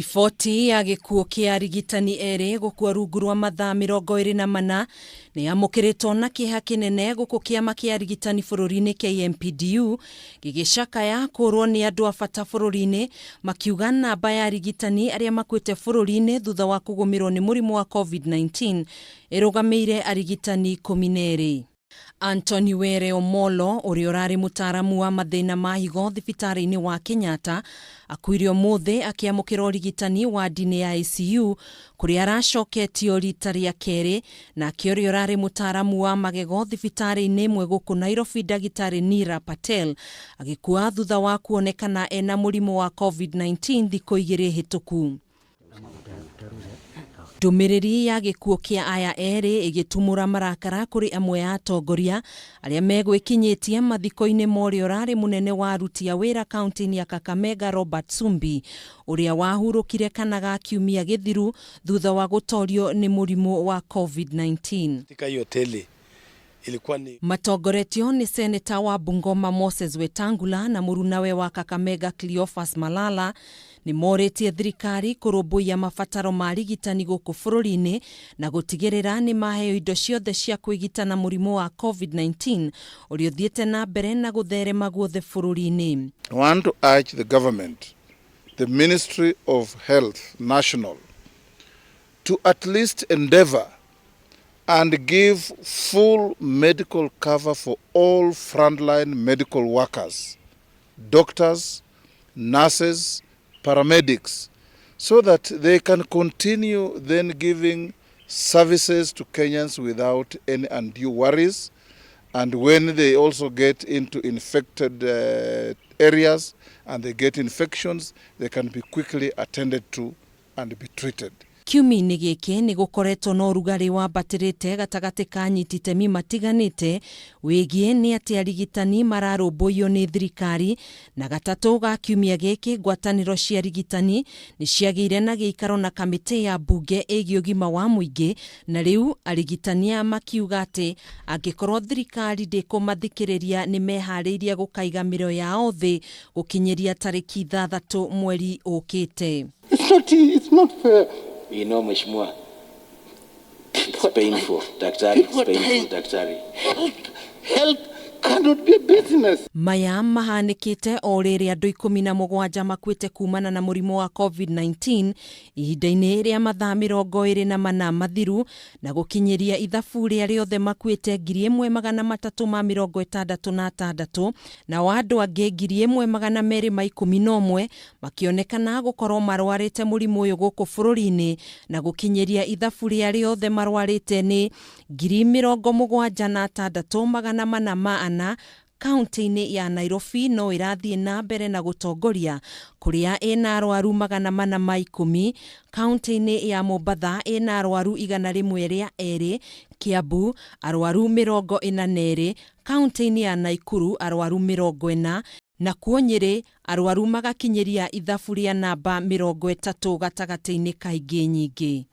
Riboti ya gikuo kia Arigitani eeri gukua rungu rwa mathaa 24 ni yamukiritwo na kieha kinene guku kiama kia Arigitani bururi-ini KMPDU gigicakaya kurwo ni andu a bata bururi-ini makiuga namba ya Arigitani aria makwite bururi-ini thutha wa kugumirwo ni murimu wa COVID-19 irugameire Arigitani 12. Anthony Were Omollo uria urari mutaramu wa mathiina ma higo thibitari-ini wa Kenyatta akuire umuthi akiamukira urigitani wa ndini ya ICU kuria aracoketio rita ria keri na akiuria urari mutaramu wa magego thibitari-ini imwe guku Nairobi ndagitari Nira Patel agikua thutha wa kuonekana ena murimu wa COVID-19 thiku 2 hituku. Ndumiriri ya gikuo kia aya eri igitumura marakara kuri amwe ya atongoria aria megwikinyitie mathiko-ini mori urari munene wa aruti a wira kaunti ya Kakamega Robert Sumbi uria wahurukire kanaga kiumia githiru thutha wa gutorio ni murimu wa COVID-19. Katika hiyo hoteli ilikuwa ni matongoretio ni seneta wa Bungoma Moses Wetangula na murunawe wa Kakamega Cleophas Malala ni moretie thirikari kurubuia mafataro ma arigitani guku bururi-ini na gutigirira ni maheo indo ciothe cia kwigitana murimu wa COVID-19 uria uthiite nambere na gutherema guothe bururi-ini. I want to urge the government, the Ministry of Health National, to at least endeavor and give full medical cover for all frontline medical workers, doctors, nurses, paramedics, so that they can continue then giving services to Kenyans without any undue worries. And when they also get into infected areas and they get infections, they can be quickly attended to and be treated. Kiumia-ini giki ni gukoretwo na urugari wa batirite gatagati ka nyititemi matiganite wigie ni ati arigitani mararumbuiyo ni thirikari na gatatu ga kiumia giki ngwataniro cia arigitani ni ciagire na giikaro na kamiti ya bunge igi ugima wa muingi na riu arigitani makiuga ati angikorwo thirikari ndikumathikiriria ni mehariirie gukaiga miro yao thi gukinyiria tariki 6 mweri ukite. It's not fair. You know, Mheshimiwa, it's painful, daktari, it's painful, daktari. Health cannot be a business. Maya mahanikite o riri andu 17 makwite kumana na murimu wa COVID-19 ihinda-ini ria mathaa 24 mathiru na gukinyiria ithabu ria riothe makwite 1366 na andu angi 1211 makionekana gukorwo marwarite murimu uyu guku bururi-ini na gukinyiria ithabu ria riothe marwarite ni 76,400 kaunti-ini ya Nairobi no irathie nambere na gutongoria kuria ina arwaru 410, kaunti-ini ya Mombasa ina arwaru 100 ria eri, Kiambu arwaru 42, kaunti-ini ya Nakuru arwaru 40 na Nyeri arwaru magakinyiria ithabu ria namba 30 gatagati-ini kaingi nyingi.